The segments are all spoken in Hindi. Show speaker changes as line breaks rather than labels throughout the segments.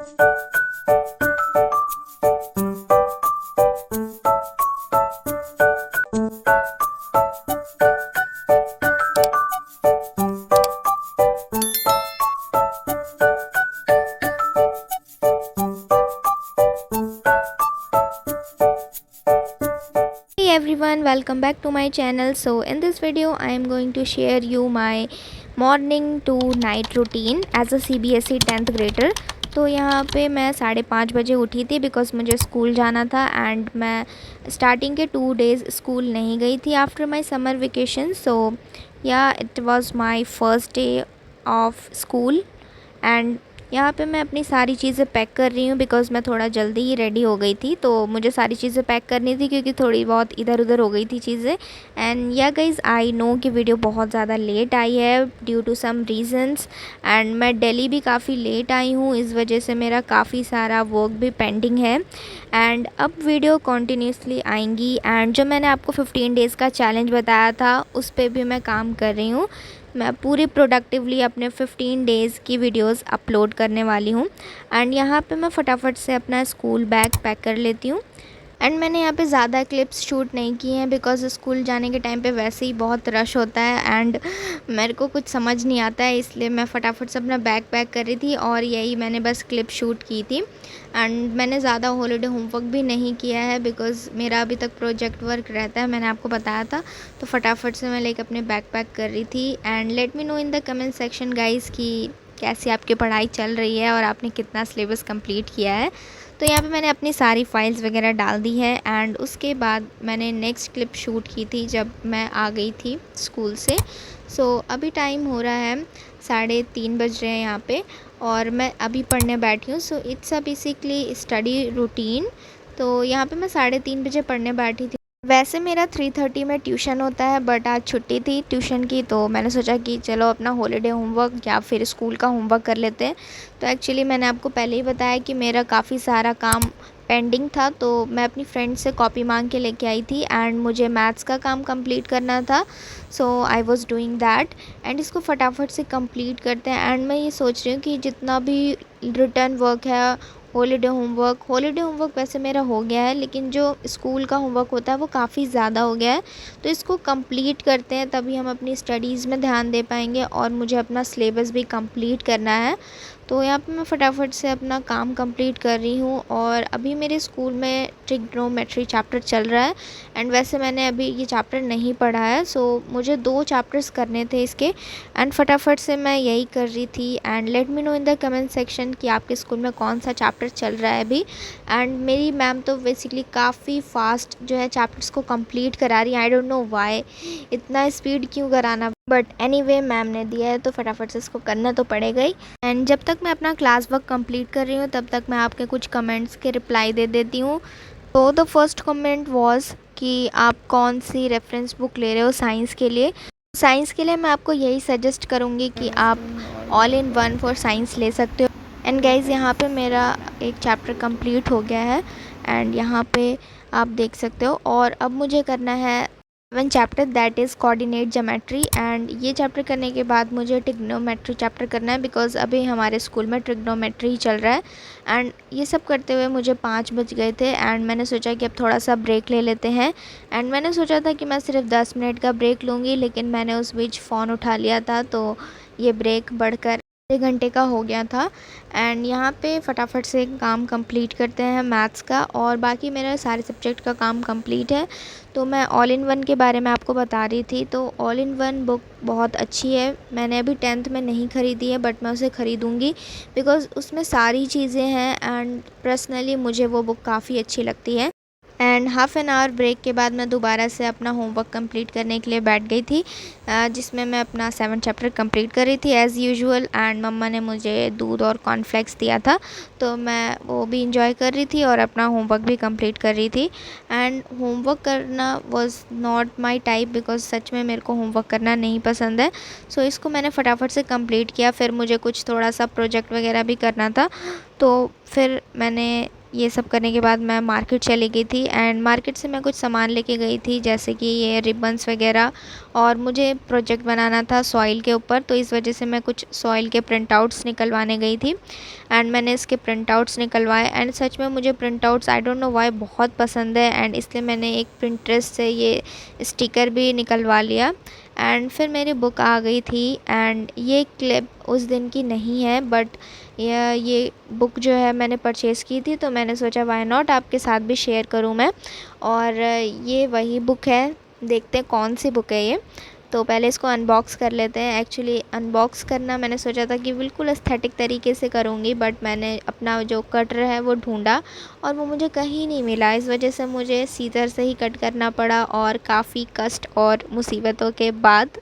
Hey everyone, welcome back to my channel. So in this video I am going to share you my morning to night routine as a CBSE 10th grader. तो यहाँ पे मैं 5:30 बजे उठी थी बिकॉज़ मुझे स्कूल जाना था एंड मैं स्टार्टिंग के 2 डेज़ स्कूल नहीं गई थी आफ्टर माय समर वेकेशन. सो या it was my first day of school and यहाँ पे मैं अपनी सारी चीज़ें पैक कर रही हूँ बिकॉज़ मैं थोड़ा जल्दी ही रेडी हो गई थी. तो मुझे सारी चीज़ें पैक करनी थी क्योंकि थोड़ी बहुत इधर उधर हो गई थी चीज़ें. And yeah guys I know कि वीडियो बहुत ज़्यादा लेट आई है due to some reasons and मैं दिल्ली भी काफ़ी लेट आई हूँ. इस वजह से मेरा काफ़ी सारा वर्क भी पेंडिंग है एंड अब वीडियो कॉन्टीन्यूसली आएंगी. एंड जो मैंने आपको 15 डेज़ का चैलेंज बताया था उस पर भी मैं काम कर रही हूँ. मैं पूरी प्रोडक्टिवली अपने 15 डेज़ की वीडियोस अपलोड करने वाली हूँ. एंड यहाँ पे मैं फटाफट से अपना स्कूल बैग पैक कर लेती हूँ. एंड मैंने यहाँ पे ज़्यादा क्लिप्स शूट नहीं किए हैं बिकॉज़ स्कूल जाने के टाइम पे वैसे ही बहुत रश होता है एंड मेरे को कुछ समझ नहीं आता है, इसलिए मैं फटाफट से अपना बैग पैक कर रही थी और यही मैंने बस क्लिप शूट की थी. एंड मैंने ज़्यादा हॉलीडे होमवर्क भी नहीं किया है बिकॉज़ मेरा अभी तक प्रोजेक्ट वर्क रहता है, मैंने आपको बताया था. तो फटाफट से मैं लेकर अपने बैग पैक कर रही थी. And let me know in the comment section guys कि कैसी आपकी पढ़ाई चल रही है और आपने कितना सिलेबस कंप्लीट किया है. तो यहाँ पे मैंने अपनी सारी फाइल्स वगैरह डाल दी है एंड उसके बाद मैंने नेक्स्ट क्लिप शूट की थी जब मैं आ गई थी स्कूल से. सो अभी टाइम हो रहा है 3:30 बज रहे हैं यहाँ पे और मैं अभी पढ़ने बैठी हूँ. So it's a basically study routine. तो यहाँ पे मैं 3:30 बजे पढ़ने बैठी थी. वैसे मेरा 3:30 में ट्यूशन होता है बट आज छुट्टी थी ट्यूशन की, तो मैंने सोचा कि चलो अपना हॉलीडे होमवर्क या फिर स्कूल का होमवर्क कर लेते हैं. तो एक्चुअली मैंने आपको पहले ही बताया कि मेरा काफ़ी सारा काम पेंडिंग था, तो मैं अपनी फ्रेंड से कॉपी मांग के लेके आई थी एंड मुझे मैथ्स का काम कंप्लीट करना था. So I was doing that and इसको फटाफट से कंप्लीट करते हैं. एंड मैं ये सोच रही हूँ कि जितना भी रिटर्न वर्क है, हॉलीडे होमवर्क वैसे मेरा हो गया है, लेकिन जो स्कूल का होमवर्क होता है वो काफ़ी ज़्यादा हो गया है. तो इसको कंप्लीट करते हैं तभी हम अपनी स्टडीज़ में ध्यान दे पाएंगे और मुझे अपना सिलेबस भी कंप्लीट करना है. तो यहाँ पे मैं फटाफट से अपना काम कंप्लीट कर रही हूँ और अभी मेरे स्कूल में ट्रिग्नोमेट्री चैप्टर चल रहा है एंड वैसे मैंने अभी ये चैप्टर नहीं पढ़ा है. सो मुझे 2 चैप्टर्स करने थे इसके एंड फटाफट से मैं यही कर रही थी. And let me know in the comment section कि आपके स्कूल में कौन सा चैप्टर चल रहा है अभी. एंड मेरी मैम तो बेसिकली काफ़ी फास्ट जो है चैप्टर्स को कंप्लीट करा रही है. आई डोंट नो वाई, इतना स्पीड क्यों कराना, बट एनीवे मैम ने दिया है तो फटाफट से इसको करना तो पड़ेगा ही. एंड जब तक मैं अपना क्लास वर्क कंप्लीट कर रही हूँ तब तक मैं आपके कुछ कमेंट्स के रिप्लाई दे देती हूँ. तो द फर्स्ट कमेंट वाज कि आप कौन सी रेफरेंस बुक ले रहे हो साइंस के लिए. साइंस के लिए मैं आपको यही सजेस्ट करूँगी कि आप all in one for science ले सकते हो. एंड गाइज़ यहाँ पे मेरा एक चैप्टर कंप्लीट हो गया है एंड यहाँ पे आप देख सकते हो. और अब मुझे करना है 7 chapter that is coordinate geometry. And ये चैप्टर करने के बाद मुझे ट्रिग्नोमेट्री चैप्टर करना है बिकॉज़ अभी हमारे स्कूल में ट्रिग्नोमेट्री ही चल रहा है. एंड ये सब करते हुए मुझे 5 बज गए थे एंड मैंने सोचा कि अब थोड़ा सा ब्रेक ले लेते हैं. एंड मैंने सोचा था कि मैं सिर्फ 10 मिनट का ब्रेक लूँगी, लेकिन मैंने उस बीच फ़ोन उठा लिया था तो ये ब्रेक बढ़कर 1 घंटे का हो गया था. एंड यहाँ पे फटाफट से काम कंप्लीट करते हैं मैथ्स का और बाकी मेरे सारे सब्जेक्ट का काम कंप्लीट है. तो मैं ऑल इन वन के बारे में आपको बता रही थी. तो ऑल इन वन बुक बहुत अच्छी है. मैंने अभी 10th में नहीं ख़रीदी है बट मैं उसे ख़रीदूँगी बिकॉज़ उसमें सारी चीज़ें हैं एंड पर्सनली मुझे वो बुक काफ़ी अच्छी लगती है. And half an hour break के बाद मैं दोबारा से अपना होमवर्क कंप्लीट करने के लिए बैठ गई थी जिसमें मैं अपना 7 चैप्टर कंप्लीट कर रही थी एज़ यूजुअल. एंड मम्मा ने मुझे दूध और कॉर्नफ्लेक्स दिया था तो मैं वो भी इंजॉय कर रही थी और अपना होमवर्क भी कंप्लीट कर रही थी. एंड होमवर्क करना was not my type because सच में मेरे को होमवर्क करना नहीं पसंद है. सो इसको मैंने फटाफट से कंप्लीट किया. फिर मुझे कुछ थोड़ा सा प्रोजेक्ट वगैरह भी करना था तो फिर मैंने ये सब करने के बाद मैं मार्केट चली गई थी एंड मार्केट से मैं कुछ सामान लेके गई थी, जैसे कि ये रिबन्स वगैरह। और मुझे प्रोजेक्ट बनाना था सॉइल के ऊपर, तो इस वजह से मैं कुछ सॉइल के प्रिंट आउट्स निकलवाने गई थी एंड मैंने इसके प्रिंट आउट्स निकलवाए। एंड सच में मुझे print outs I don't know why बहुत पसंद है एंड इसलिए मैंने एक प्रिंटरेस्ट से ये स्टिकर भी निकलवा लिया। एंड फिर मेरी बुक आ गई थी एंड ये क्लिप उस दिन की नहीं है, बट ये बुक जो है मैंने परचेज़ की थी, तो मैंने सोचा वाई नॉट आपके साथ भी शेयर करूं मैं। और ये वही बुक है, देखते हैं कौन सी बुक है ये। तो पहले इसको अनबॉक्स कर लेते हैं। एक्चुअली अनबॉक्स करना मैंने सोचा था कि बिल्कुल एस्थेटिक तरीके से करूँगी, बट मैंने अपना जो कटर है वो ढूंढा और वो मुझे कहीं नहीं मिला। इस वजह से मुझे सीज़र से ही कट करना पड़ा और काफ़ी कष्ट और मुसीबतों के बाद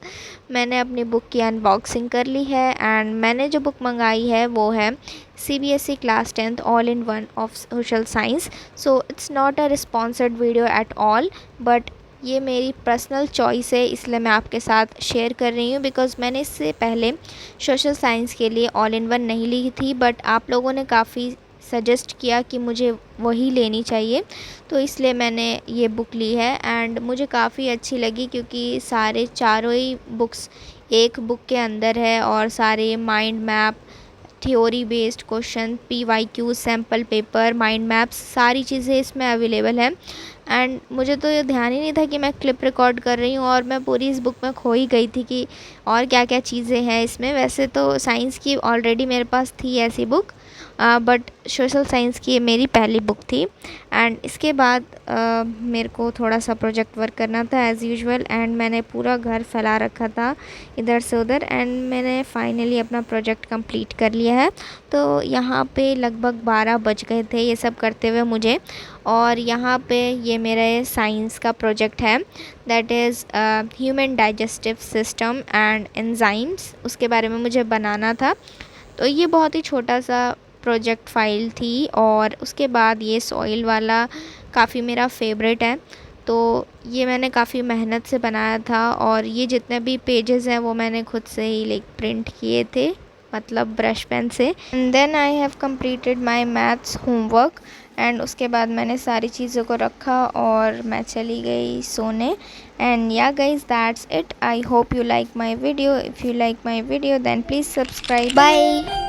मैंने अपनी बुक की अनबॉक्सिंग कर ली है। एंड मैंने जो बुक मंगाई है वो है CBSE class 10th all in one of social science. So it's not a sponsored video at all, but ये मेरी पर्सनल चॉइस है, इसलिए मैं आपके साथ शेयर कर रही हूँ। बिकॉज़ मैंने इससे पहले सोशल साइंस के लिए ऑल इन वन नहीं ली थी, बट आप लोगों ने काफ़ी सजेस्ट किया कि मुझे वही लेनी चाहिए, तो इसलिए मैंने ये बुक ली है। एंड मुझे काफ़ी अच्छी लगी क्योंकि सारे चारों ही बुक्स एक बुक के अंदर है और सारे mind map, theory based question, PYQ, sample paper, mind maps, सारी चीज़ें इसमें अवेलेबल हैं। एंड मुझे तो ये ध्यान ही नहीं था कि मैं क्लिप रिकॉर्ड कर रही हूँ और मैं पूरी इस बुक में खो ही गई थी कि और क्या क्या चीज़ें हैं इसमें। वैसे तो साइंस की ऑलरेडी मेरे पास थी ऐसी बुक, बट सोशल साइंस की ये मेरी पहली बुक थी। एंड इसके बाद मेरे को थोड़ा सा प्रोजेक्ट वर्क करना था एज़ यूजुअल, एंड मैंने पूरा घर फैला रखा था इधर से उधर, एंड मैंने फाइनली अपना प्रोजेक्ट कंप्लीट कर लिया है। तो यहाँ पे लगभग 12 बज गए थे ये सब करते हुए मुझे। और यहाँ पे ये मेरे साइंस का प्रोजेक्ट है, that is human digestive system and enzymes, उसके बारे में मुझे बनाना था। तो ये बहुत ही छोटा सा प्रोजेक्ट फ़ाइल थी। और उसके बाद ये सॉइल वाला काफ़ी मेरा फेवरेट है, तो ये मैंने काफ़ी मेहनत से बनाया था। और ये जितने भी पेजेस हैं वो मैंने खुद से ही लाइक प्रिंट किए थे, मतलब ब्रश पेन से। And then I have completed my maths homework. And उसके बाद मैंने सारी चीज़ों को रखा और मैं चली गई सोने। And yeah guys, that's it. I hope you like my video. If you like my video then please subscribe. Bye.